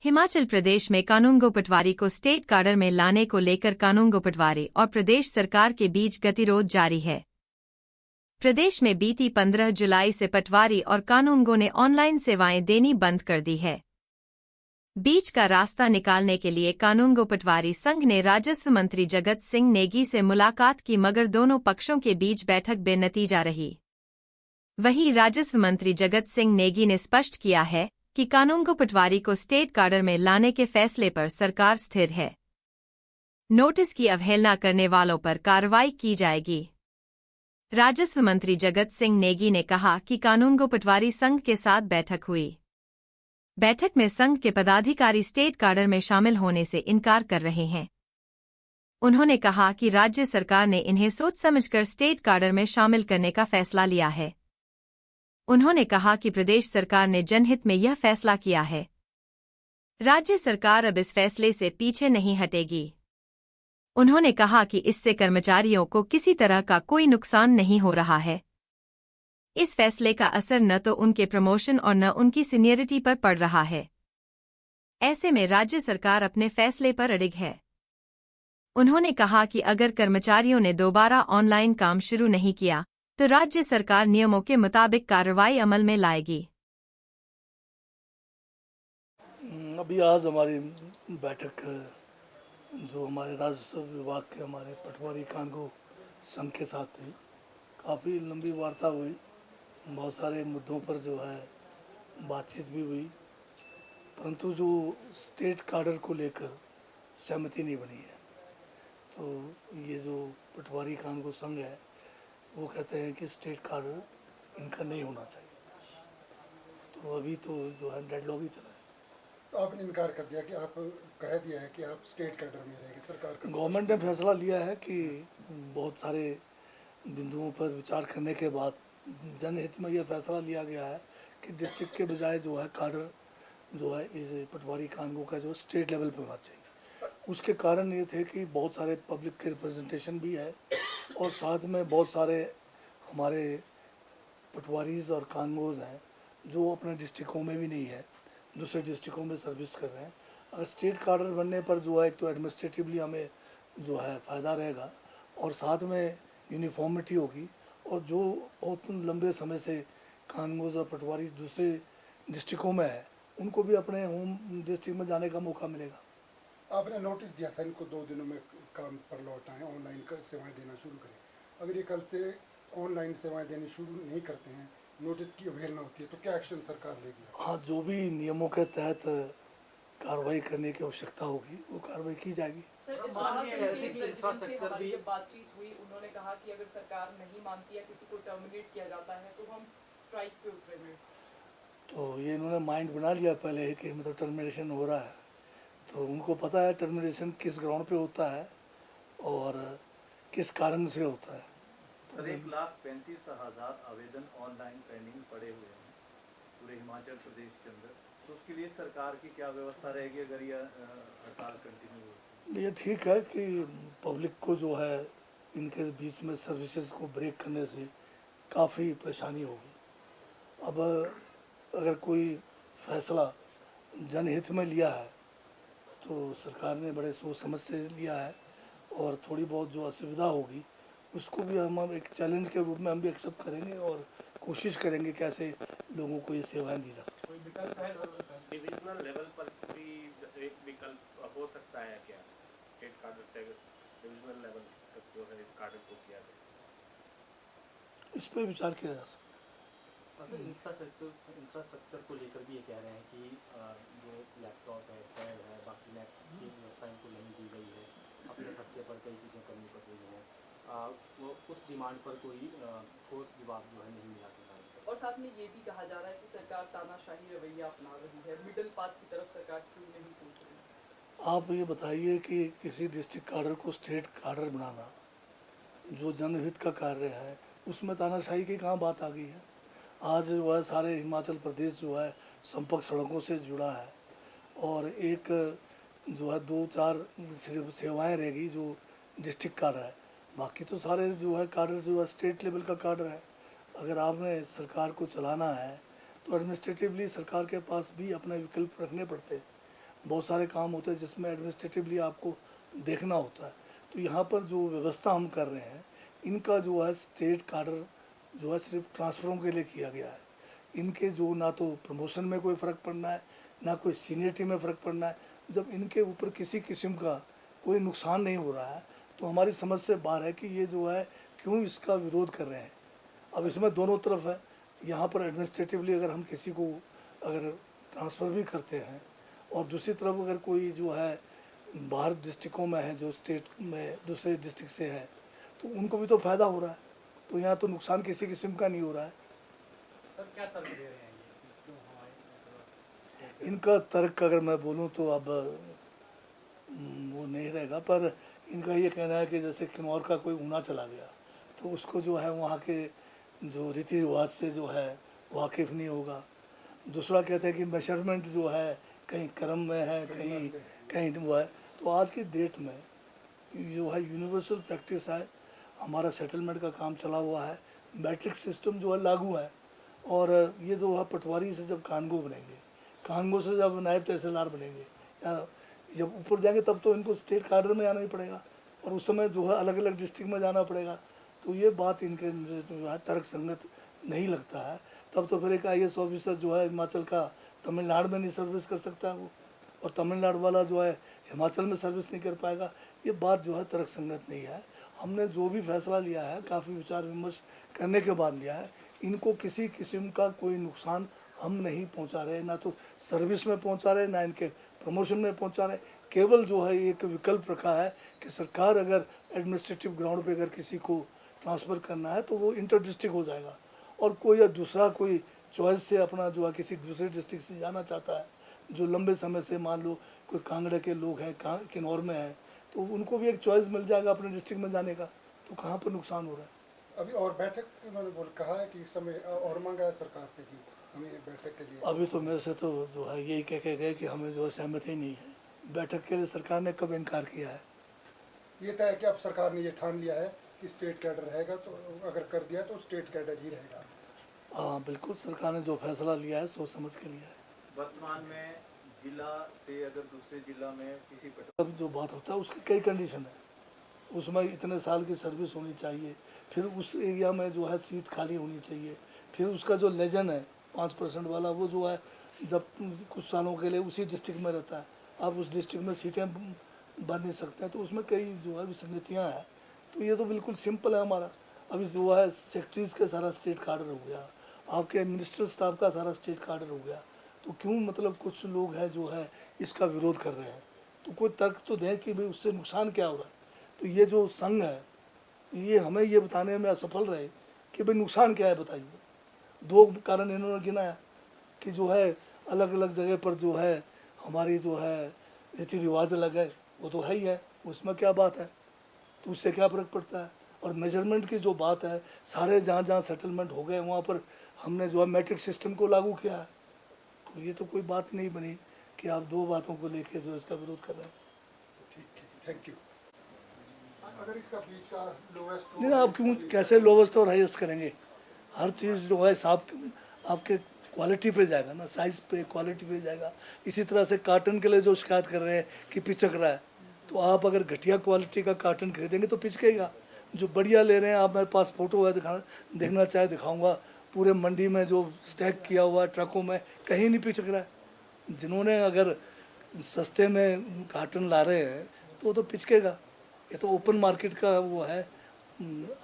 हिमाचल प्रदेश में कानूनगो पटवारी को state cadre में लाने को लेकर कानूनगो पटवारी और प्रदेश सरकार के बीच गतिरोध जारी है। प्रदेश में बीती 15 जुलाई से पटवारी और कानूनगो ने ऑनलाइन सेवाएं देनी बंद कर दी है। बीच का रास्ता निकालने के लिए कानूनगो पटवारी संघ ने राजस्व मंत्री जगत सिंह नेगी से मुलाकात की, मगर दोनों पक्षों के बीच बैठक बेनतीजा रही। वहीं राजस्व मंत्री जगत सिंह नेगी ने स्पष्ट किया है कि कानूनगो पटवारी को स्टेट काडर में लाने के फैसले पर सरकार स्थिर है। नोटिस की अवहेलना करने वालों पर कार्रवाई की जाएगी। राजस्व मंत्री जगत सिंह नेगी ने कहा कि कानूनगो पटवारी संघ के साथ बैठक हुई। बैठक में संघ के पदाधिकारी स्टेट काडर में शामिल होने से इनकार कर रहे हैं। उन्होंने कहा कि राज्य सरकार ने इन्हें सोच समझकर स्टेट काडर में शामिल करने का फैसला लिया है। उन्होंने कहा कि प्रदेश सरकार ने जनहित में यह फैसला किया है। राज्य सरकार अब इस फैसले से पीछे नहीं हटेगी। उन्होंने कहा कि इससे कर्मचारियों को किसी तरह का कोई नुकसान नहीं हो रहा है। इस फैसले का असर न तो उनके प्रमोशन और न उनकी सीनियरिटी पर पड़ रहा है। ऐसे में राज्य सरकार अपने फैसले पर अडिग है। उन्होंने कहा कि अगर कर्मचारियों ने दोबारा ऑनलाइन काम शुरू नहीं किया तो राज्य सरकार नियमों के मुताबिक कार्रवाई अमल में लाएगी। अभी आज हमारी बैठक जो हमारे राजस्व विभाग के हमारे पटवारी कानूनगो संघ के साथ थी, काफ़ी लंबी वार्ता हुई। बहुत सारे मुद्दों पर जो है बातचीत भी हुई, परंतु जो स्टेट काडर को लेकर सहमति नहीं बनी है। तो ये जो पटवारी कानूनगो संघ है वो कहते हैं कि स्टेट काडर इनका नहीं होना चाहिए। तो अभी तो जो है डेडलॉक ही चला है। तो आपने इनकार कर दिया कि आप कह दिया है कि आप स्टेट कैडर में रहेंगे। सरकार का गवर्नमेंट ने फैसला लिया है कि बहुत सारे बिंदुओं पर विचार करने के बाद जनहित में यह फैसला लिया गया है कि डिस्ट्रिक्ट के बजाय जो है काडर जो है इस पटवारी कानूनगो का जो स्टेट लेवल पर होना चाहिए। उसके कारण ये थे कि बहुत सारे पब्लिक के रिप्रेजेंटेशन भी है और साथ में बहुत सारे हमारे पटवारीज और कानूनगोज हैं जो अपने डिस्ट्रिक्टों में भी नहीं है, दूसरे डिस्ट्रिक्टों में सर्विस कर रहे हैं। अगर स्टेट काडर बनने पर जो है एक तो एडमिनिस्ट्रेटिवली हमें जो है फ़ायदा रहेगा और साथ में यूनिफॉर्मिटी होगी, और जो बहुत लंबे समय से कानूनगोज और पटवारी दूसरे डिस्ट्रिक्टों में है उनको भी अपने होम डिस्ट्रिक्ट में जाने का मौका मिलेगा। आपने नोटिस दिया था इनको 2 दिनों में काम पर लौटाएं, ऑनलाइन सेवाएं देना शुरू करें। अगर ये कल से ऑनलाइन सेवाएं देनी शुरू नहीं करते हैं, नोटिस की अवहेलना होती है, तो क्या एक्शन सरकार लेगी? हाँ, जो भी नियमों के तहत कार्रवाई करने की आवश्यकता होगी वो कार्रवाई की जाएगी। बातचीत हुई, उन्होंने कहा कि अगर सरकार नहीं मानती है, किसी को टर्मिनेट किया जाता है तो हम स्ट्राइक पे उतरेंगे। तो ये इन्होंने माइंड बना लिया पहले ही कि मतलब टर्मिनेशन हो रहा है, तो उनको पता है टर्मिनेशन किस ग्राउंड पे होता है और किस कारण से होता है। तो 1,35,000 आवेदन ऑनलाइन पेंडिंग पड़े हुए हैं पूरे हिमाचल प्रदेश के अंदर, तो उसके लिए सरकार की क्या व्यवस्था रहेगी अगर यह हड़ताल कंटिन्यू हो? ये ठीक है कि पब्लिक को जो है इनके बीच में सर्विसेज को ब्रेक करने से काफ़ी परेशानी होगी। अब अगर कोई फैसला जनहित में लिया है तो सरकार ने बड़े सोच समझ से लिया है, और थोड़ी बहुत जो असुविधा होगी उसको भी हम एक चैलेंज के रूप में हम भी एक्सेप्ट करेंगे और कोशिश करेंगे कैसे लोगों को ये सेवाएं दी जा सके। कोई विकल्प है डिविजनल लेवल पर भी एक विकल्प हो सकता है क्या? स्टेट काडर से डिविजनल लेवल तक जो है इस काडर को किया जाए, इस पर विचार किया जा सकता है। इंफ्रास्ट्रक्चर को लेकर भी ये कह रहे हैं कि जो लैपटॉप है, पैड है, बाकी लैपटॉप की व्यवस्था इनको नहीं दी गई है, अपने खर्चे पर कई चीज़ें करनी पड़ रही हैं। वो उस डिमांड पर कोई ठोस जवाब जो है नहीं मिला सरकार। और साथ में ये भी कहा जा रहा है कि सरकार तानाशाही रवैया अपना रही है, मिडिल पाथ की तरफ सरकार क्यों नहीं सोच रही? आप ये बताइए कि किसी डिस्ट्रिक्ट काडर को स्टेट काडर बनाना जो जनहित का कार्य है उसमें तानाशाही की कहाँ बात आ गई है? आज जो है सारे हिमाचल प्रदेश जो है संपर्क सड़कों से जुड़ा है और एक जो है 2-4 सिर्फ सेवाएं रहेगी जो डिस्ट्रिक्ट काडर है, बाकी तो सारे जो है काडर जो है स्टेट लेवल का काडर है। अगर आपने सरकार को चलाना है तो एडमिनिस्ट्रेटिवली सरकार के पास भी अपने विकल्प रखने पड़ते हैं। बहुत सारे काम होते हैं जिसमें एडमिनिस्ट्रेटिवली आपको देखना होता है। तो यहाँ पर जो व्यवस्था हम कर रहे हैं, इनका जो है स्टेट कार्डर जो है सिर्फ ट्रांसफ़रों के लिए किया गया है। इनके जो ना तो प्रमोशन में कोई फ़र्क पड़ना है, ना कोई सीनियरिटी में फ़र्क पड़ना है। जब इनके ऊपर किसी किस्म का कोई नुकसान नहीं हो रहा है तो हमारी समझ से बाहर है कि ये जो है क्यों इसका विरोध कर रहे हैं। अब इसमें दोनों तरफ है। यहाँ पर एडमिनिस्ट्रेटिवली अगर हम किसी को अगर ट्रांसफ़र भी करते हैं और दूसरी तरफ अगर कोई जो है बाहर डिस्ट्रिक्टों में है, जो स्टेट में दूसरे डिस्ट्रिक्ट से है, तो उनको भी तो फ़ायदा हो रहा है। तो यहाँ तो नुकसान किसी किस्म का नहीं हो रहा है। सर क्या तर्क दे रहे हैं ये कि क्यों हमारे इनका तर्क अगर मैं बोलूँ तो अब वो नहीं रहेगा, पर इनका ये कहना है कि जैसे किन्नौर का कोई ऊना चला गया तो उसको जो है वहाँ के जो रीति रिवाज से जो है वाकिफ़ नहीं होगा। दूसरा कहते हैं कि मेजरमेंट जो है कहीं क्रम में है, कहीं कहीं वो है। तो आज की डेट में जो है यूनिवर्सल प्रैक्टिस है, हमारा सेटलमेंट का काम चला हुआ है, मैट्रिक सिस्टम जो है लागू है। और ये जो है पटवारी से जब कानगो बनेंगे, कानगो से जब नायब तहसीलदार बनेंगे या जब ऊपर जाएंगे तब तो इनको स्टेट कार्डर में आना ही पड़ेगा और उस समय जो है अलग अलग डिस्ट्रिक्ट में जाना पड़ेगा। तो ये बात इनके जो है तर्क संगत नहीं लगता है। तब तो फिर एक IAS ऑफिसर जो है हिमाचल का तमिलनाडु में नहीं सर्विस कर सकता वो, और तमिलनाडु वाला जो है हिमाचल में सर्विस नहीं कर पाएगा। ये बात जो है तर्क संगत नहीं है। हमने जो भी फैसला लिया है काफ़ी विचार विमर्श करने के बाद लिया है। इनको किसी किस्म का कोई नुकसान हम नहीं पहुंचा रहे, ना तो सर्विस में पहुंचा रहे, ना इनके प्रमोशन में पहुंचा रहे। केवल जो है एक विकल्प रखा है कि सरकार अगर एडमिनिस्ट्रेटिव ग्राउंड पे अगर किसी को ट्रांसफ़र करना है तो वो इंटर डिस्ट्रिक्ट हो जाएगा, और कोई या दूसरा कोई चॉइस से अपना जो है किसी दूसरे डिस्ट्रिक्ट से जाना चाहता है, जो लंबे समय से मान लो कोई कांगड़ा के लोग हैं, किन्नौर में है, तो उनको भी एक चॉइस मिल जाएगा अपने डिस्ट्रिक्ट में जाने का। तो कहाँ पर नुकसान हो रहा है? अभी और बैठक उन्होंने कहा है कि इस समय और मांगा है सरकार से कि हमें बैठक के लिए। अभी तो मेरे से तो जो है यही कह के गए कि हमें जो है सहमति नहीं है। बैठक के लिए सरकार ने कब इनकार किया है? ये तय है कि अब सरकार ने ये ठान लिया है कि स्टेट कैडर रहेगा, तो अगर कर दिया तो स्टेट कैडर ही रहेगा। हाँ बिल्कुल, सरकार ने जो फैसला लिया है सोच समझ के लिया है। वर्तमान में जिला से अगर दूसरे जिला में किसी अब जो बात होता है उसकी कई कंडीशन है, उसमें इतने साल की सर्विस होनी चाहिए, फिर उस एरिया में जो है सीट खाली होनी चाहिए, फिर उसका जो लेजन है 5% वाला वो जो है जब कुछ सालों के लिए उसी डिस्ट्रिक्ट में रहता है, आप उस डिस्ट्रिक्ट में सीटें भर नहीं सकते हैं। तो उसमें कई जो है विसंगतियाँ हैं। तो ये तो बिल्कुल सिंपल है हमारा। अभी जो है सेक्रेटरीज का सारा स्टेट कार्डर हो गया, आपके मिनिस्टर स्टाफ का सारा स्टेट कार्डर हो गया। तो क्यों मतलब कुछ लोग हैं जो है इसका विरोध कर रहे हैं? तो कोई तर्क तो दें कि भाई उससे नुकसान क्या हो रहा है। तो ये जो संघ है ये हमें ये बताने में असफल रहे कि भाई नुकसान क्या है, बताइए। 2 कारण इन्होंने गिनाया कि जो है अलग अलग जगह पर जो है हमारी जो है रीति रिवाज अलग है, वो तो है ही है, उसमें क्या बात है, तो उससे क्या फ़र्क पड़ता है। और मेजरमेंट की जो बात है, सारे जहाँ जहाँ सेटलमेंट हो गए वहाँ पर हमने जो है मैट्रिक सिस्टम को लागू किया है। तो ये तो कोई बात नहीं बनी कि आप 2 बातों को लेकर जो इसका विरोध कर रहे हैं। ठीक है, थैंक यू। अगर इसका बीच का लोवेस्ट नहीं ना, आप क्यों कैसे लोवेस्ट और हाईएस्ट करेंगे? हर चीज़ जो है साफ आपके क्वालिटी पे जाएगा ना, साइज पे क्वालिटी पे जाएगा। इसी तरह से कार्टन के लिए जो शिकायत कर रहे हैं कि पिचक रहा है, तो आप अगर घटिया क्वालिटी का कार्टन खरीदेंगे तो पिचकेगा। जो बढ़िया ले रहे हैं, आप मेरे पास फ़ोटो है देखना चाहे दिखाऊंगा, पूरे मंडी में जो स्टैक किया हुआ है ट्रकों में, कहीं नहीं पिचक रहा है। जिन्होंने अगर सस्ते में कार्टन ला रहे हैं तो पिचकेगा। ये तो ओपन मार्केट का वो है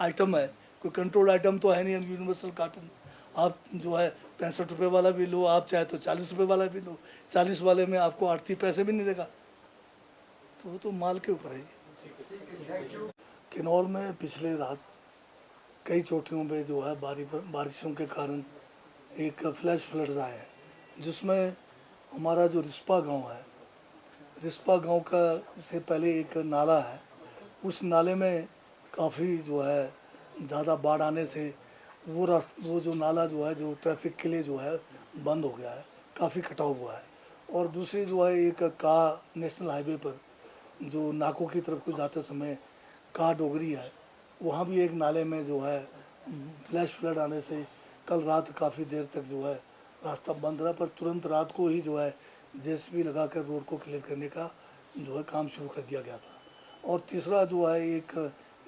आइटम है, कोई कंट्रोल आइटम तो है नहीं यूनिवर्सल कार्टन। आप जो है 65 रुपये वाला भी लो, आप चाहे तो 40 रुपये वाला भी लो, 40 वाले में आपको आड़ती पैसे भी नहीं देगा। तो वो तो माल के ऊपर है। किन्नौर में पिछले रात कई चोटियों पे जो है बारिशों के कारण एक फ्लैश फ्लड्स आए हैं, जिसमें हमारा जो रिस्पा गांव है, रिस्पा गांव का से पहले एक नाला है, उस नाले में काफ़ी जो है ज़्यादा बाढ़ आने से वो जो नाला जो है जो ट्रैफिक के लिए जो है बंद हो गया है, काफ़ी कटाव हुआ है। और दूसरी जो है एक नेशनल हाईवे पर जो नाकों की तरफ को जाते समय डोगरी है, वहाँ भी एक नाले में जो है फ्लैश फ्लड आने से कल रात काफ़ी देर तक जो है रास्ता बंद रहा, पर तुरंत रात को ही जो है जेसीबी लगाकर रोड को क्लियर करने का जो है काम शुरू कर दिया गया था। और तीसरा जो है एक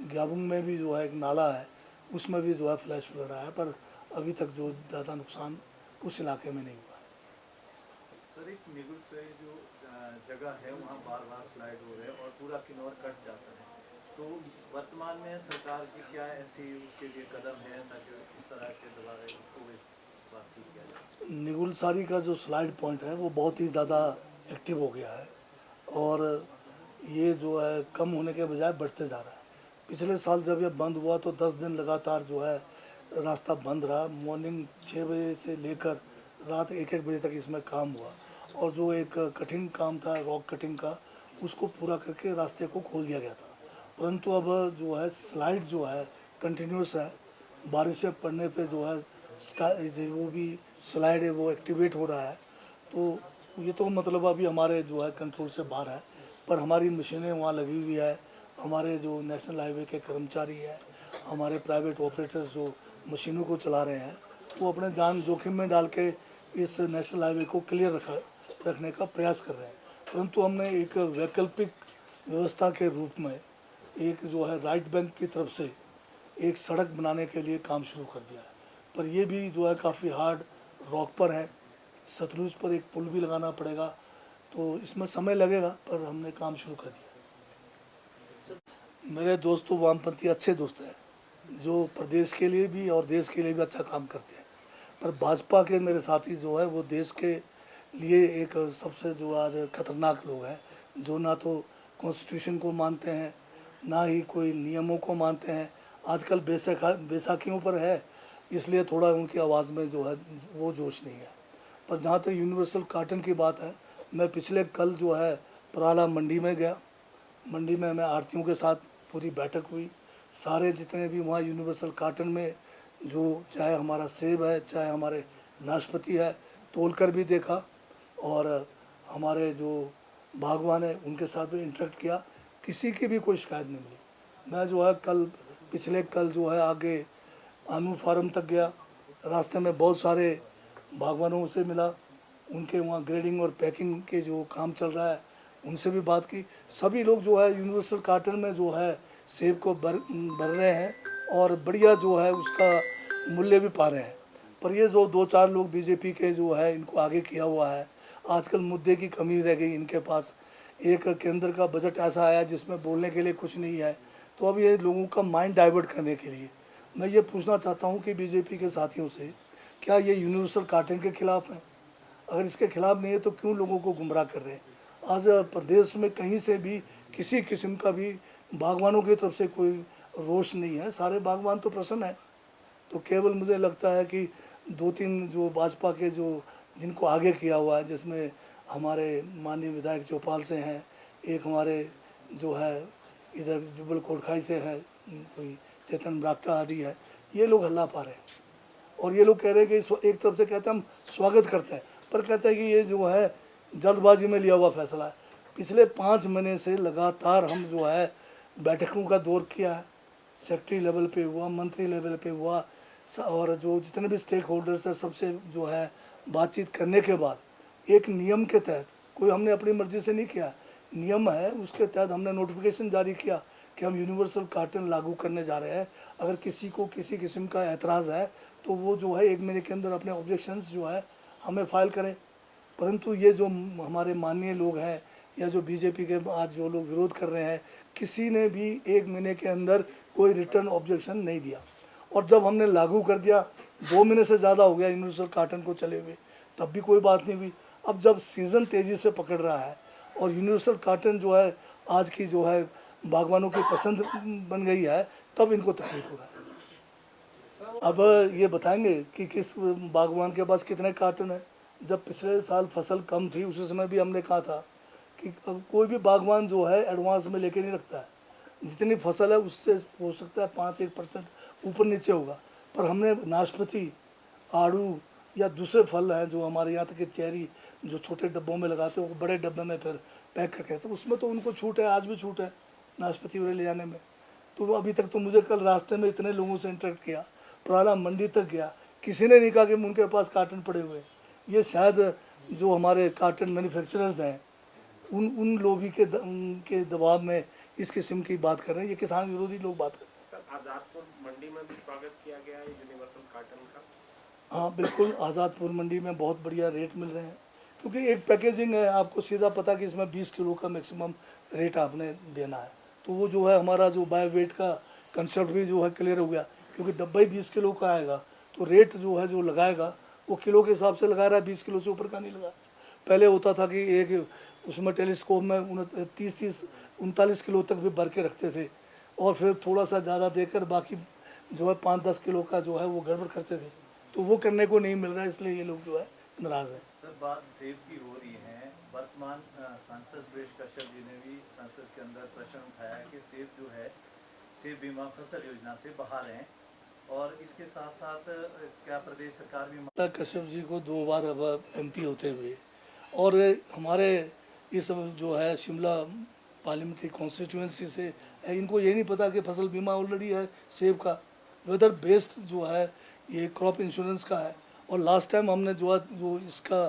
ग्याबुंग में भी जो है एक नाला है, उसमें भी जो है फ्लैश फ्लड आया, पर अभी तक जो ज़्यादा नुकसान उस इलाके में नहीं हुआ। सर एक निगुल से जो जगह है वहाँ बार बार स्लाइड हो रहे हैं और पूरा किन्नौर कट जाता है, तो वर्तमान में सरकार की क्या ऐसी उसके लिए कदम है ताकि इस तरह के दोबारा इसको बात किया जाए? निगुलसारी का जो स्लाइड पॉइंट है वो बहुत ही ज़्यादा एक्टिव हो गया है और ये जो है कम होने के बजाय बढ़ते जा रहा है। पिछले साल जब ये बंद हुआ तो 10 दिन लगातार जो है रास्ता बंद रहा। मॉर्निंग 6 बजे से लेकर रात 1-1 बजे तक इसमें काम हुआ और जो एक कठिन काम था रॉक कटिंग का, उसको पूरा करके रास्ते को खोल दिया गया था। परंतु अब जो है स्लाइड जो है कंटिन्यूस है, बारिशें पड़ने पे जो है वो भी स्लाइड है वो एक्टिवेट हो रहा है। तो ये तो मतलब अभी हमारे जो है कंट्रोल से बाहर है, पर हमारी मशीनें वहाँ लगी हुई है, हमारे जो नेशनल हाईवे के कर्मचारी हैं, हमारे प्राइवेट ऑपरेटर्स जो मशीनों को चला रहे हैं, वो अपने जान जोखिम में डाल के इस नेशनल हाईवे को क्लियर रखने का प्रयास कर रहे हैं। परंतु हमने एक वैकल्पिक व्यवस्था के रूप में एक जो है राइट बैंक की तरफ से एक सड़क बनाने के लिए काम शुरू कर दिया है, पर ये भी जो है काफ़ी हार्ड रॉक पर है। सतलुज पर एक पुल भी लगाना पड़ेगा, तो इसमें समय लगेगा, पर हमने काम शुरू कर दिया। मेरे दोस्तों वामपंथी अच्छे दोस्त हैं जो प्रदेश के लिए भी और देश के लिए भी अच्छा काम करते हैं, पर भाजपा के मेरे साथी जो है वो देश के लिए एक सबसे जो आज खतरनाक लोग हैं, जो ना तो कॉन्स्टिट्यूशन को मानते हैं ना ही कोई नियमों को मानते हैं। आजकल बैसाखियों पर है, इसलिए थोड़ा उनकी आवाज़ में जो है वो जोश नहीं है। पर जहाँ तक यूनिवर्सल कार्टन की बात है, मैं पिछले कल जो है पराला मंडी में गया। मंडी में हमें आड़तियों के साथ पूरी बैठक हुई। सारे जितने भी वहाँ यूनिवर्सल कार्टन में जो चाहे हमारा सेब है चाहे हमारे नाशपाती है, तोल कर भी देखा और हमारे जो बागवान है उनके साथ भी इंटरेक्ट किया। किसी की भी कोई शिकायत नहीं मिली। मैं जो है पिछले कल जो है आगे आनू फार्म तक गया, रास्ते में बहुत सारे बागवानों से मिला, उनके वहाँ ग्रेडिंग और पैकिंग के जो काम चल रहा है उनसे भी बात की। सभी लोग जो है यूनिवर्सल कार्टन में जो है सेब को भर रहे हैं और बढ़िया जो है उसका मूल्य भी पा रहे हैं। पर ये जो 2-4 लोग बीजेपी के जो है इनको आगे किया हुआ है, आजकल मुद्दे की कमी रह गई इनके पास। एक केंद्र का बजट ऐसा आया जिसमें बोलने के लिए कुछ नहीं है, तो अब ये लोगों का माइंड डाइवर्ट करने के लिए मैं ये पूछना चाहता हूँ कि बीजेपी के साथियों से, क्या ये यूनिवर्सल कार्टन के खिलाफ हैं? अगर इसके खिलाफ नहीं है तो क्यों लोगों को गुमराह कर रहे हैं? आज प्रदेश में कहीं से भी किसी किस्म का भी बागवानों की तरफ से कोई रोष नहीं है, सारे बागवान तो प्रसन्न है। तो केवल मुझे लगता है कि 2-3 जो भाजपा के जो जिनको आगे किया हुआ है, जिसमें हमारे माननीय विधायक चौपाल से हैं, एक हमारे जो है इधर जुबल कोटखाई से है कोई चेतन ब्राक्टा आदि है, ये लोग हल्ला पा रहे हैं और ये लोग कह रहे हैं कि एक तरफ से कहते हैं हम स्वागत करते हैं, पर कहते हैं कि ये जो है जल्दबाजी में लिया हुआ फैसला है। पिछले 5 महीने से लगातार हम जो है बैठकों का दौर किया है, सेक्रेटरी लेवल पे हुआ, मंत्री लेवल पे हुआ और जो जितने भी स्टेक होल्डर्स हैं सबसे जो है बातचीत करने के बाद एक नियम के तहत, कोई हमने अपनी मर्जी से नहीं किया, नियम है उसके तहत हमने नोटिफिकेशन जारी किया कि हम यूनिवर्सल कार्टन लागू करने जा रहे हैं। अगर किसी को किसी किस्म का एतराज़ है तो वो जो है 1 महीने के अंदर अपने ऑब्जेक्शंस जो है हमें फाइल करें। परंतु ये जो हमारे माननीय लोग हैं या जो बीजेपी के आज जो लोग विरोध कर रहे हैं, किसी ने भी 1 महीने के अंदर कोई रिटर्न ऑब्जेक्शन नहीं दिया। और जब हमने लागू कर दिया 2 महीने से ज़्यादा हो गया यूनिवर्सल कार्टन को चले हुए, तब भी कोई बात नहीं हुई। अब जब सीज़न तेज़ी से पकड़ रहा है और यूनिवर्सल कार्टन जो है आज की जो है बागवानों की पसंद बन गई है, तब इनको तकलीफ हो रहा है। अब ये बताएंगे कि किस बागवान के पास कितने कार्टन है। जब पिछले साल फसल कम थी उस समय भी हमने कहा था कि कोई भी बागवान जो है एडवांस में लेके नहीं रखता है, जितनी फसल है उससे हो सकता है 5-1% ऊपर नीचे होगा। पर हमने नाशपाती, आड़ू या दूसरे फल हैं जो हमारे यहाँ तक के चेरी जो छोटे डब्बों में लगाते हैं वो बड़े डब्बे में फिर पैक करके, तो उसमें तो उनको छूट है, आज भी छूट है नाशपाती वगैरह ले जाने में। तो अभी तक तो मुझे कल रास्ते में इतने लोगों से इंटरेक्ट किया, पुराना मंडी तक गया, किसी ने नहीं कहा कि उनके पास कार्टन पड़े हुए। ये शायद जो हमारे कार्टन मैन्युफैक्चरर्स हैं उन लोभी के दबाव में इस किस्म की बात कर रहे हैं। ये किसान विरोधी लोग बात कर रहे हैं। सर, आज़ादपुर मंडी में भी स्वागत किया गया है यूनिवर्सल कार्टन का। हाँ बिल्कुल, आज़ादपुर मंडी में बहुत बढ़िया रेट मिल रहे हैं, क्योंकि एक पैकेजिंग है, आपको सीधा पता कि इसमें 20 किलो का मैक्सिमम रेट आपने देना है। तो वो जो है हमारा जो बाय वेट का कंसेप्ट भी जो है क्लियर हो गया, क्योंकि डब्बा ही 20 किलो का आएगा तो रेट जो है जो लगाएगा वो किलो के हिसाब से लगा रहा है, 20 किलो से ऊपर का नहीं लगा। पहले होता था कि एक उसमें टेलीस्कोप में 39 किलो तक भी भर के रखते थे और फिर थोड़ा सा ज़्यादा देकर बाकी जो है 5-10 किलो का जो है वो गड़बड़ करते थे। तो वो करने को नहीं मिल रहा है, इसलिए ये लोग जो है नाराज़ हैं। सर, बात सेब की हो रही है। वर्तमान सांसद सुरेश कश्यप जी ने भी संसद के अंदर प्रश्न उठाया है कि सेब जो है सेब बीमा फसल योजना से बाहर हैं, और इसके साथ साथ क्या प्रदेश सरकार भी कश्यप जी को 2 बार अब MP होते हुए, और हमारे इस जो है शिमला पार्लियामेंट्री कॉन्स्टिट्यूएंसी से इनको ये नहीं पता कि फसल बीमा ऑलरेडी है सेब का, वेदर बेस्ड जो है ये क्रॉप इंश्योरेंस का है। और लास्ट टाइम हमने जो है जो इसका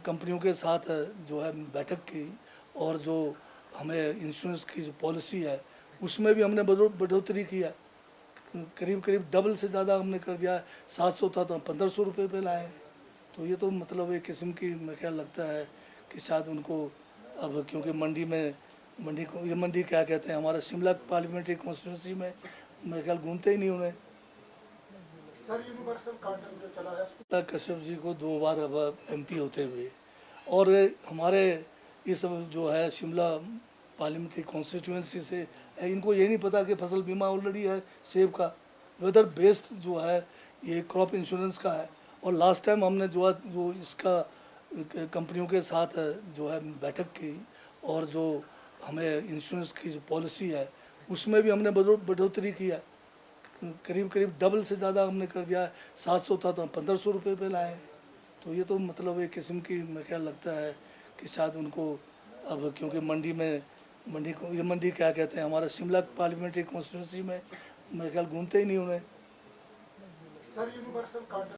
कंपनियों के साथ जो है बैठक की, और जो हमें इंश्योरेंस की जो पॉलिसी है उसमें भी हमने बढ़ोतरी की है, करीब डबल से ज़्यादा हमने कर दिया है। 700 था तो 1500 रुपये पे लाए। तो ये तो मतलब एक किस्म की मेरे ख्याल लगता है कि शायद उनको अब, क्योंकि मंडी क्या कहते हैं, हमारा शिमला पार्लियामेंट्री कॉन्स्टिट्यूंसी में मेरे ख्याल घूमते ही नहीं उन्हें। सर, यूनिवर्सल कार्टन जो चला है, कश्यप जी को 2 बार अब MP होते हुए, और हमारे इस जो है शिमला पार्लियामेंट्री कॉन्स्टिट्यूएंसी से इनको ये नहीं पता कि फसल बीमा ऑलरेडी है सेब का, वेदर बेस्ड जो है ये क्रॉप इंश्योरेंस का है। और लास्ट टाइम हमने जो है जो इसका कंपनियों के साथ जो है बैठक की, और जो हमें इंश्योरेंस की जो पॉलिसी है उसमें भी हमने बढ़ोतरी की है, करीब डबल से ज़्यादा हमने कर दिया है। 700 था तो 1500 रुपये पे लाए। तो ये तो मतलब एक किस्म की मेरे ख्याल लगता है कि शायद उनको अब, क्योंकि मंडी क्या कहते हैं, हमारा शिमला पार्लियामेंट्री कॉन्स्टिट्यूंसी में मेरे ख्याल घूमते ही नहीं उन्हें। Sir, universal carton